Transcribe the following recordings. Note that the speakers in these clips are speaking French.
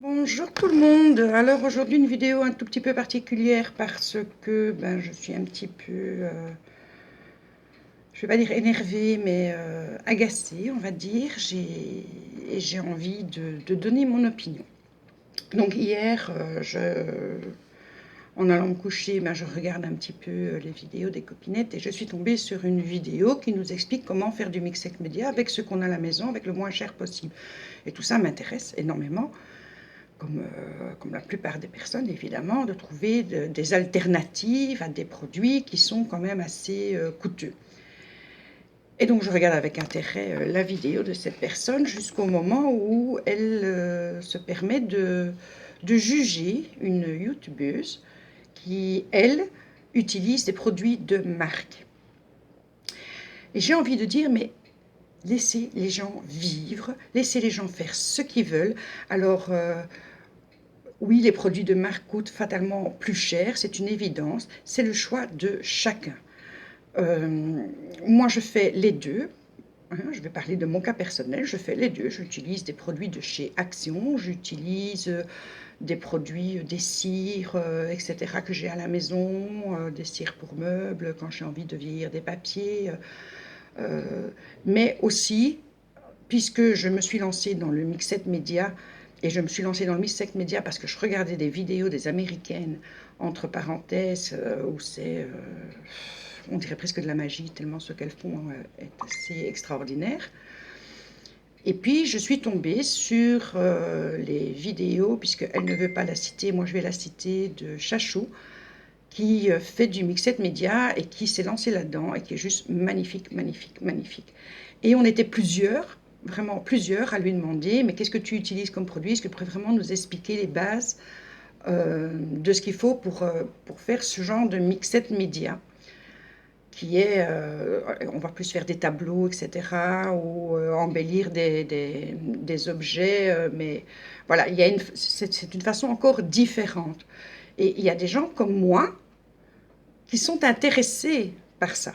Bonjour tout le monde. Alors aujourd'hui une vidéo un tout petit peu particulière parce que je suis un petit peu, je vais pas dire énervée, mais agacée, on va dire. J'ai envie de donner mon opinion. Donc hier, en allant me coucher, je regarde un petit peu les vidéos des copinettes et je suis tombée sur une vidéo qui nous explique comment faire du mixed media avec ce qu'on a à la maison, avec le moins cher possible. Et tout ça m'intéresse énormément. Comme la plupart des personnes, évidemment, de trouver des alternatives à des produits qui sont quand même assez coûteux. Et donc je regarde avec intérêt la vidéo de cette personne jusqu'au moment où elle se permet de juger une youtubeuse qui, elle, utilise des produits de marque. Et j'ai envie de dire, mais laissez les gens vivre, laissez les gens faire ce qu'ils veulent. Alors, oui, les produits de marque coûtent fatalement plus cher, c'est une évidence, c'est le choix de chacun. Moi, je fais les deux. Je vais parler de mon cas personnel, je fais les deux. J'utilise des produits de chez Action, j'utilise des produits, des cires, etc. que j'ai à la maison, des cires pour meubles, quand j'ai envie de vieillir des papiers. Mais aussi, puisque je me suis lancée dans le mixed media, et je me suis lancée dans le mixed media parce que je regardais des vidéos des américaines, entre parenthèses, où c'est, on dirait presque de la magie, tellement ce qu'elles font est assez extraordinaire. Et puis je suis tombée sur les vidéos, puisqu'elle ne veut pas la citer, moi je vais la citer, de Chachou, qui fait du mixed media et qui s'est lancé là-dedans et qui est juste magnifique, magnifique, magnifique. Et on était plusieurs, vraiment plusieurs, à lui demander, mais qu'est-ce que tu utilises comme produit? Est-ce que tu pourrais vraiment nous expliquer les bases de ce qu'il faut pour faire ce genre de mixed media qui est, on va plus faire des tableaux, etc., ou embellir des objets, mais voilà, c'est une façon encore différente. Et il y a des gens comme moi qui sont intéressés par ça.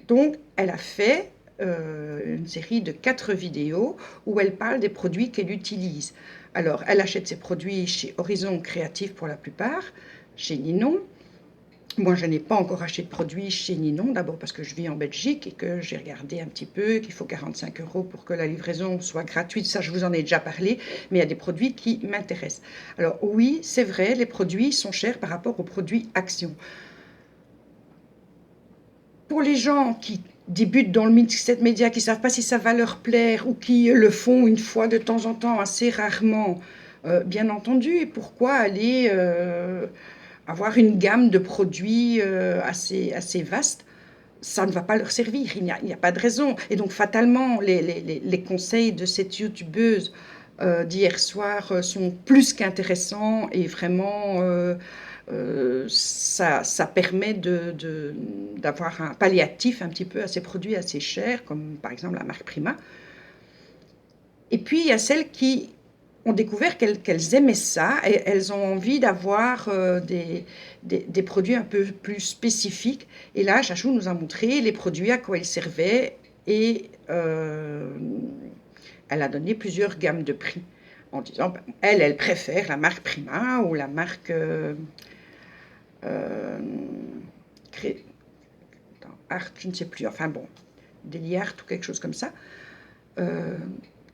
Donc, elle a fait une série de 4 vidéos où elle parle des produits qu'elle utilise. Alors, elle achète ses produits chez Horizon Créatif pour la plupart, chez Ninon. Moi, je n'ai pas encore acheté de produits chez Ninon, d'abord parce que je vis en Belgique et que j'ai regardé un petit peu qu'il faut 45 € pour que la livraison soit gratuite. Ça, je vous en ai déjà parlé, mais il y a des produits qui m'intéressent. Alors oui, c'est vrai, les produits sont chers par rapport aux produits Action. Pour les gens qui débutent dans le mixed media, qui ne savent pas si ça va leur plaire ou qui le font une fois de temps en temps, assez rarement, bien entendu, et pourquoi aller avoir une gamme de produits assez vaste, ça ne va pas leur servir, il n'y a pas de raison. Et donc fatalement, les conseils de cette youtubeuse d'hier soir sont plus qu'intéressants et vraiment ça permet d'avoir un palliatif un petit peu à ces produits assez chers, comme par exemple la marque Prima. Et puis il y a celles qui ont découvert qu'elles aimaient ça et elles ont envie d'avoir des produits un peu plus spécifiques. Et là, Chachou nous a montré les produits, à quoi ils servaient et elle a donné plusieurs gammes de prix en disant elle préfère la marque Prima ou la marque Art, je ne sais plus, enfin bon, Daily Art ou quelque chose comme ça.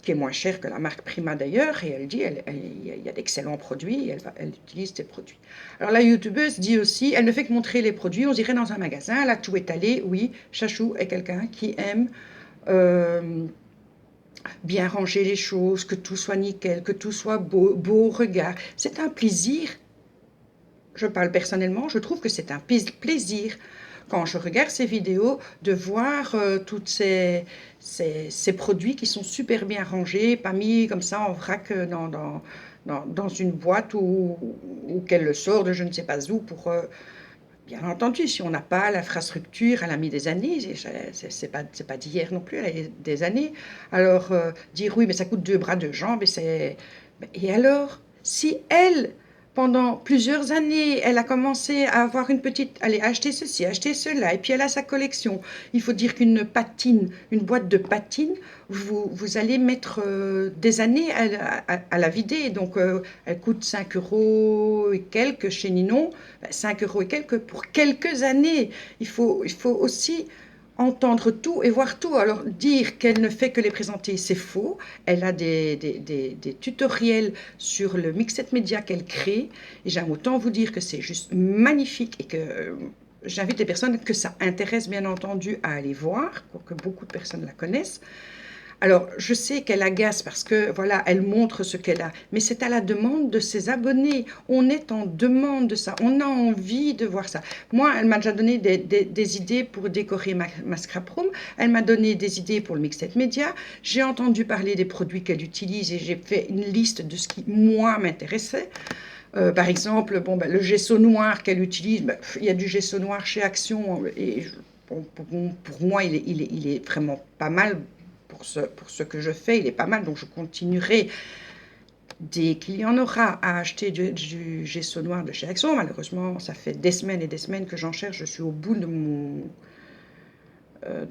Qui est moins cher que la marque Prima d'ailleurs, et elle dit il y a d'excellents produits, elle utilise ces produits. Alors la youtubeuse dit aussi, elle ne fait que montrer les produits, on dirait dans un magasin, là tout étalé, oui, Chachou est quelqu'un qui aime bien ranger les choses, que tout soit nickel, que tout soit beau au regard. C'est un plaisir, je parle personnellement, je trouve que c'est un plaisir quand je regarde ces vidéos, de voir tous ces produits qui sont super bien rangés, pas mis comme ça en vrac dans une boîte ou qu'elle le sort de je ne sais pas où pour... bien entendu, si on n'a pas l'infrastructure, elle a mis des années, c'est pas d'hier non plus, elle a des années. Alors, dire oui, mais ça coûte 2 bras, 2 jambes, et alors, si elle pendant plusieurs années, elle a commencé à avoir une petite, allez, acheter ceci, acheter cela, et puis elle a sa collection. Il faut dire qu'une patine, une boîte de patines, vous allez mettre des années à la vider. Donc, elle coûte 5 euros et quelques chez Ninon. 5 euros et quelques pour quelques années. Il faut aussi entendre tout et voir tout. Alors, dire qu'elle ne fait que les présenter, c'est faux. Elle a des tutoriels sur le Mixed Media qu'elle crée. Et j'aime autant vous dire que c'est juste magnifique et que j'invite les personnes que ça intéresse, bien entendu, à aller voir, que beaucoup de personnes la connaissent. Alors, je sais qu'elle agace parce que, voilà, elle montre ce qu'elle a, mais c'est à la demande de ses abonnés. On est en demande de ça. On a envie de voir ça. Moi, elle m'a déjà donné des idées pour décorer ma scrap room. Elle m'a donné des idées pour le Mixed Media. J'ai entendu parler des produits qu'elle utilise et j'ai fait une liste de ce qui, moi, m'intéressait. Par exemple, bon, le gesso noir qu'elle utilise, il y a du gesso noir chez Action et bon, pour moi, il est vraiment pas mal pour ce que je fais, il est pas mal, donc je continuerai dès qu'il y en aura à acheter du gesso noir de chez Action. Malheureusement, ça fait des semaines et des semaines que j'en cherche, je suis au bout de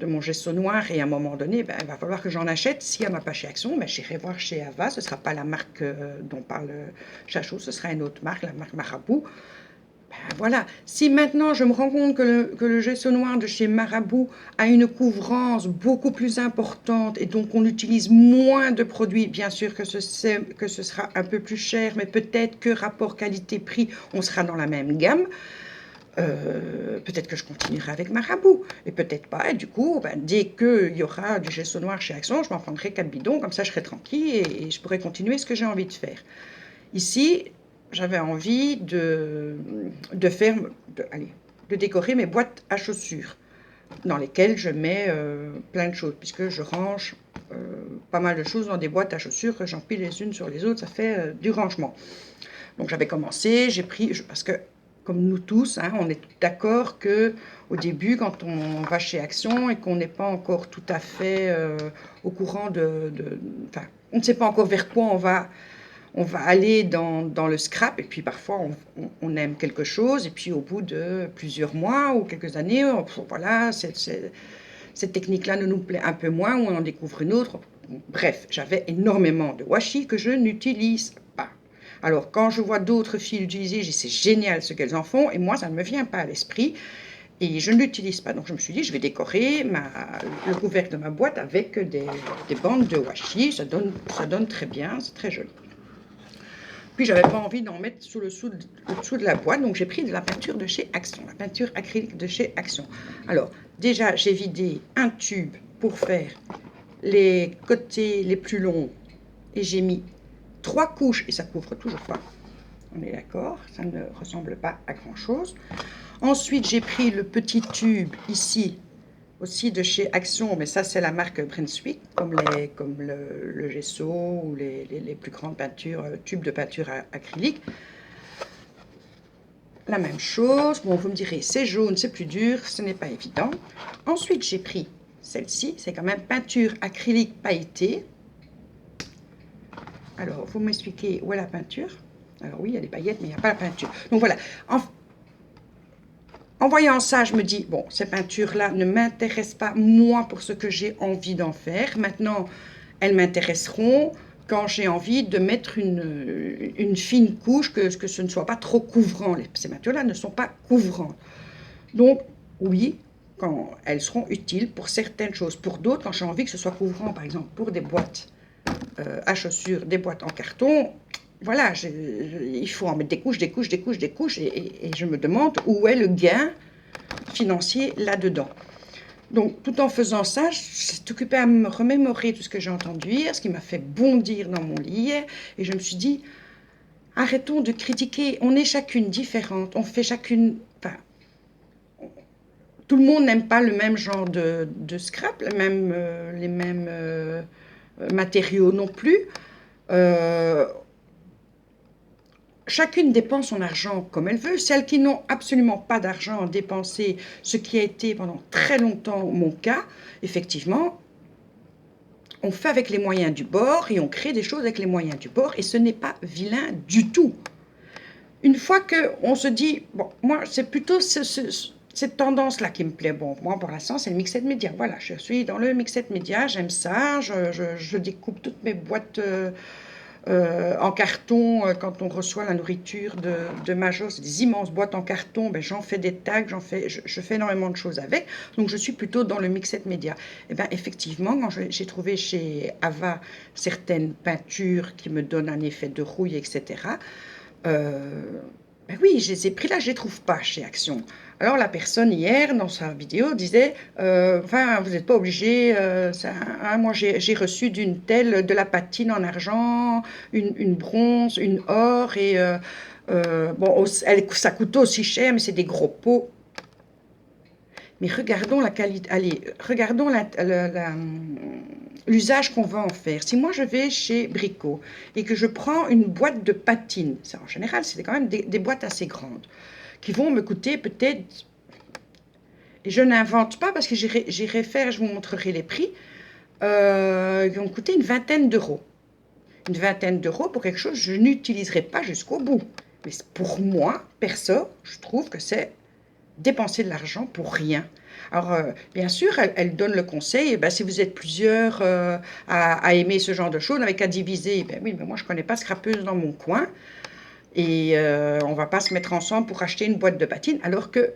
mon gesso noir et à un moment donné, il va falloir que j'en achète. S'il n'y en a pas chez Action, j'irai voir chez Ava. Ce ne sera pas la marque dont parle Chachou, ce sera une autre marque, la marque Marabout. Voilà, si maintenant je me rends compte que le gesso noir de chez Marabout a une couvrance beaucoup plus importante et donc on utilise moins de produits, bien sûr que ce sera un peu plus cher, mais peut-être que rapport qualité-prix, on sera dans la même gamme. Peut-être que je continuerai avec Marabout, et peut-être pas, et du coup, dès qu'il y aura du gesso noir chez Action, je m'en prendrai 4 bidons, comme ça je serai tranquille, et je pourrai continuer ce que j'ai envie de faire. Ici, j'avais envie de décorer mes boîtes à chaussures, dans lesquelles je mets plein de choses, puisque je range pas mal de choses dans des boîtes à chaussures que j'empile les unes sur les autres, ça fait du rangement. Donc j'avais commencé, parce que comme nous tous, on est d'accord que au début, quand on va chez Action et qu'on n'est pas encore tout à fait au courant on ne sait pas encore vers quoi on va aller dans le scrap, et puis parfois on aime quelque chose, et puis au bout de plusieurs mois ou quelques années, voilà, cette technique-là nous plaît un peu moins, ou on en découvre une autre. Bref, j'avais énormément de washi que je n'utilise pas. Alors, quand je vois d'autres filles l'utiliser, je dis c'est génial ce qu'elles en font, et moi, ça ne me vient pas à l'esprit, et je ne l'utilise pas. Donc, je me suis dit, je vais décorer le couvercle de ma boîte avec des bandes de washi. Ça donne très bien, c'est très joli. Puis, j'avais pas envie d'en mettre sous le dessous de la boîte, donc j'ai pris de la peinture de chez Action, la peinture acrylique de chez Action. Alors, déjà, j'ai vidé un tube pour faire les côtés les plus longs, et j'ai mis 3 couches, et ça couvre toujours pas. On est d'accord, ça ne ressemble pas à grand chose. Ensuite, j'ai pris le petit tube ici, aussi de chez Action, mais ça c'est la marque Brunswick, comme le gesso ou les plus grandes peintures, tubes de peinture acrylique. La même chose, bon, vous me direz, c'est jaune, c'est plus dur, ce n'est pas évident. Ensuite, j'ai pris celle-ci, c'est quand même peinture acrylique pailletée. Alors, vous m'expliquez où est la peinture. Alors oui, il y a des paillettes, mais il n'y a pas la peinture. Donc voilà, en voyant ça, je me dis, bon, ces peintures-là ne m'intéressent pas, moi, pour ce que j'ai envie d'en faire. Maintenant, elles m'intéresseront quand j'ai envie de mettre une fine couche, que ce ne soit pas trop couvrant. Ces peintures-là ne sont pas couvrantes. Donc, oui, quand elles seront utiles pour certaines choses. Pour d'autres, quand j'ai envie que ce soit couvrant, par exemple, pour des boîtes à chaussures, des boîtes en carton, voilà, il faut en mettre des couches, des couches, des couches, des couches, et je me demande où est le gain financier là-dedans. Donc, tout en faisant ça, je suis occupée à me remémorer tout ce que j'ai entendu hier, ce qui m'a fait bondir dans mon lit, et je me suis dit, arrêtons de critiquer, on est chacune différente, on fait chacune... Enfin, tout le monde n'aime pas le même genre de scrap, les mêmes matériaux non plus. Chacune dépense son argent comme elle veut. Celles qui n'ont absolument pas d'argent à dépenser, ce qui a été pendant très longtemps mon cas, effectivement, on fait avec les moyens du bord et on crée des choses avec les moyens du bord, et ce n'est pas vilain du tout. une fois qu'on se dit, bon, moi, c'est plutôt cette tendance-là qui me plaît. Bon, moi, pour l'instant, c'est le mixed média. Voilà, je suis dans le mixed média, j'aime ça. Je découpe toutes mes boîtes en carton quand on reçoit la nourriture de Major. C'est des immenses boîtes en carton. Ben, j'en fais des tags, je fais énormément de choses avec. Donc, je suis plutôt dans le mixed média. Et ben, effectivement, quand j'ai trouvé chez Ava certaines peintures qui me donnent un effet de rouille, etc., ben oui, je les ai pris là, je les trouve pas chez Action. Alors la personne hier, dans sa vidéo, disait, enfin, vous n'êtes pas obligé, hein, moi j'ai reçu d'une telle de la patine en argent, une bronze, une or, et bon, ça coûte aussi cher, mais c'est des gros pots. Mais regardons la qualité, allez, regardons l'usage qu'on va en faire. Si moi je vais chez Brico et que je prends une boîte de patines, ça en général c'est quand même des boîtes assez grandes, qui vont me coûter peut-être, et je n'invente pas parce que j'irai faire, je vous montrerai les prix, qui vont coûter une vingtaine d'euros. Une vingtaine d'euros pour quelque chose que je n'utiliserai pas jusqu'au bout. Mais pour moi, perso, je trouve que c'est dépenser de l'argent pour rien. Alors, bien sûr, elle donne le conseil, ben, si vous êtes plusieurs à aimer ce genre de choses, avec à diviser, ben oui, mais moi je ne connais pas scrapeuse dans mon coin, et on ne va pas se mettre ensemble pour acheter une boîte de patines, alors que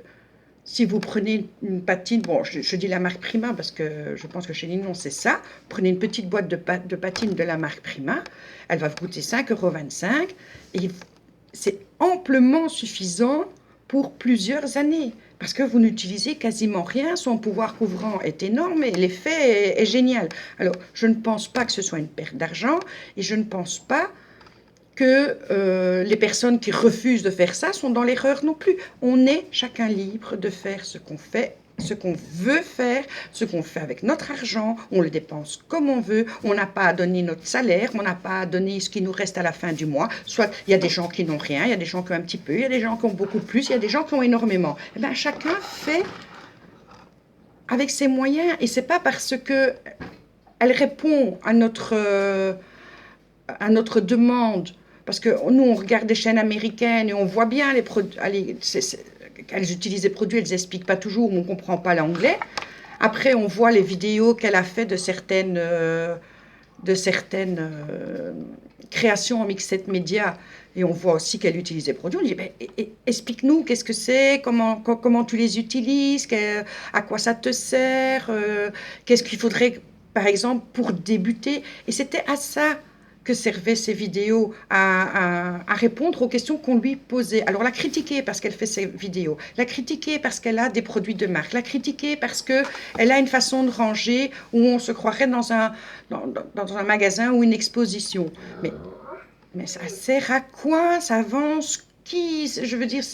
si vous prenez une patine, bon, je dis la marque Prima parce que je pense que chez Ninon c'est ça, prenez une petite boîte de patines de la marque Prima, elle va vous coûter 5,25 € et c'est amplement suffisant pour plusieurs années parce que vous n'utilisez quasiment rien, son pouvoir couvrant est énorme et l'effet est génial. Alors, je ne pense pas que ce soit une perte d'argent et je ne pense pas que les personnes qui refusent de faire ça sont dans l'erreur non plus. On est chacun libre de faire ce qu'on fait, ce qu'on veut faire, ce qu'on fait avec notre argent, on le dépense comme on veut, on n'a pas à donner notre salaire, on n'a pas à donner ce qui nous reste à la fin du mois. Soit il y a des gens qui n'ont rien, il y a des gens qui ont un petit peu, il y a des gens qui ont beaucoup plus, il y a des gens qui ont énormément. Eh bien, chacun fait avec ses moyens et c'est pas parce que elle répond à notre demande, parce que nous, on regarde des chaînes américaines et on voit bien les produits, elles utilisent des produits, elles n'expliquent pas toujours, on ne comprend pas l'anglais. Après, on voit les vidéos qu'elle a fait de certaines créations en mixed média, et on voit aussi qu'elle utilise des produits. On dit, ben, explique-nous, qu'est-ce que c'est, comment tu les utilises, à quoi ça te sert, qu'est-ce qu'il faudrait, par exemple, pour débuter. Et c'était à ça que servaient ces vidéos, à répondre aux questions qu'on lui posait. Alors la critiquer parce qu'elle fait ses vidéos, la critiquer parce qu'elle a des produits de marque, la critiquer parce qu'elle a une façon de ranger où on se croirait dans un magasin ou une exposition. Mais ça sert à quoi? Ça avance qui? Je veux dire,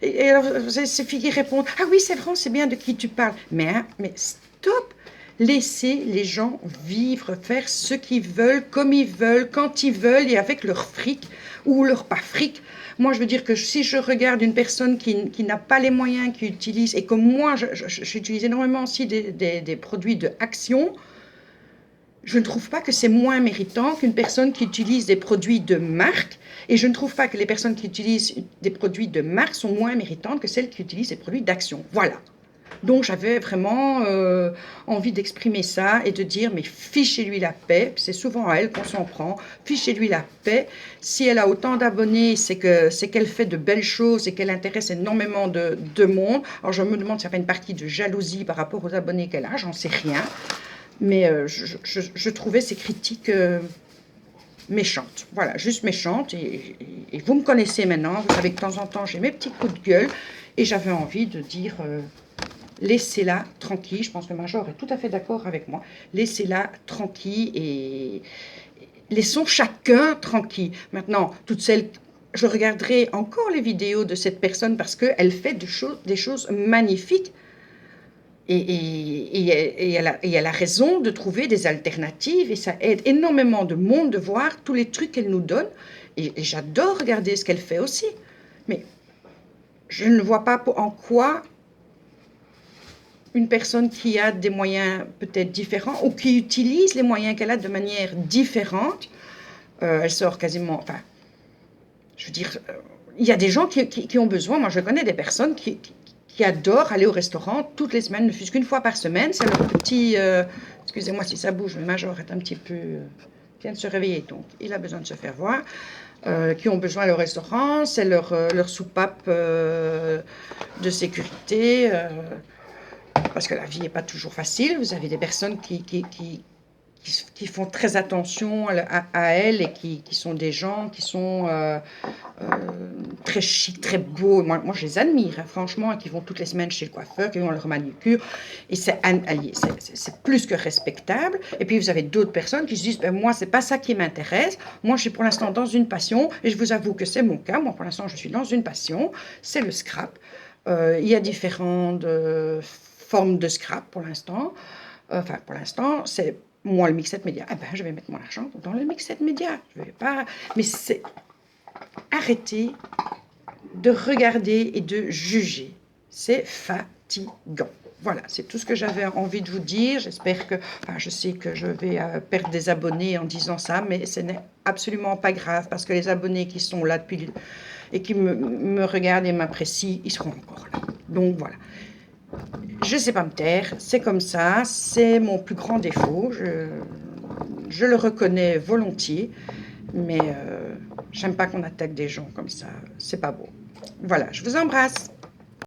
et alors, ces filles qui répondent, ah oui, c'est vrai, c'est bien de qui tu parles. Mais stop! Laissez les gens vivre, faire ce qu'ils veulent, comme ils veulent, quand ils veulent et avec leur fric ou leur pas fric. Moi, je veux dire que si je regarde une personne qui n'a pas les moyens, qui utilise, et comme moi, j'utilise énormément aussi des produits de Action, je ne trouve pas que c'est moins méritant qu'une personne qui utilise des produits de marque, et je ne trouve pas que les personnes qui utilisent des produits de marque sont moins méritantes que celles qui utilisent des produits d'Action. Voilà. Donc j'avais vraiment envie d'exprimer ça et de dire, mais fichez-lui la paix, c'est souvent à elle qu'on s'en prend, fichez-lui la paix. Si elle a autant d'abonnés, c'est qu'elle fait de belles choses et qu'elle intéresse énormément de monde. Alors je me demande si ça fait une partie de jalousie par rapport aux abonnés qu'elle a, j'en sais rien. Mais je trouvais ces critiques méchantes. Voilà, juste méchantes. Et vous me connaissez maintenant, vous savez que de temps en temps j'ai mes petits coups de gueule et j'avais envie de dire... laissez-la tranquille, je pense que Major est tout à fait d'accord avec moi, laissez-la tranquille et laissons chacun tranquille. Maintenant, toutes celles, je regarderai encore les vidéos de cette personne parce qu'elle fait des choses magnifiques et elle a raison de trouver des alternatives et ça aide énormément de monde de voir tous les trucs qu'elle nous donne et j'adore regarder ce qu'elle fait aussi. Mais je ne vois pas en quoi... une personne qui a des moyens peut-être différents ou qui utilise les moyens qu'elle a de manière différente, elle sort quasiment... Enfin, Je veux dire, il y a des gens qui ont besoin, moi je connais des personnes qui adorent aller au restaurant toutes les semaines, ne fût-ce qu'une fois par semaine, c'est leur petit... excusez-moi si ça bouge, mais Major est un petit peu... vient de se réveiller, donc il a besoin de se faire voir. Qui ont besoin d'aller au restaurant, c'est leur soupape de sécurité, parce que la vie n'est pas toujours facile. Vous avez des personnes qui font très attention à elles et qui sont des gens qui sont très chics, très beaux. Moi, je les admire, hein, franchement, et qui vont toutes les semaines chez le coiffeur, qui ont leur manucure. Et c'est plus que respectable. Et puis, vous avez d'autres personnes qui se disent, ben, moi, c'est pas ça qui m'intéresse. Moi, je suis pour l'instant dans une passion. Et je vous avoue que c'est mon cas. Moi, pour l'instant, je suis dans une passion. C'est le scrap. Il y a différentes formes de scrap pour l'instant. Enfin, pour l'instant, c'est moi le Mixed Media. Ah ben, je vais mettre mon argent dans le Mixed Media. Je vais pas. Mais c'est arrêter de regarder et de juger. C'est fatigant. Voilà, c'est tout ce que j'avais envie de vous dire. J'espère que, enfin, je sais que je vais perdre des abonnés en disant ça, mais ce n'est absolument pas grave parce que les abonnés qui sont là depuis et qui me regardent et m'apprécient, ils seront encore là. Donc voilà. Je ne sais pas me taire, c'est comme ça, c'est mon plus grand défaut, je le reconnais volontiers, mais j'aime pas qu'on attaque des gens comme ça, c'est pas beau. Voilà, je vous embrasse.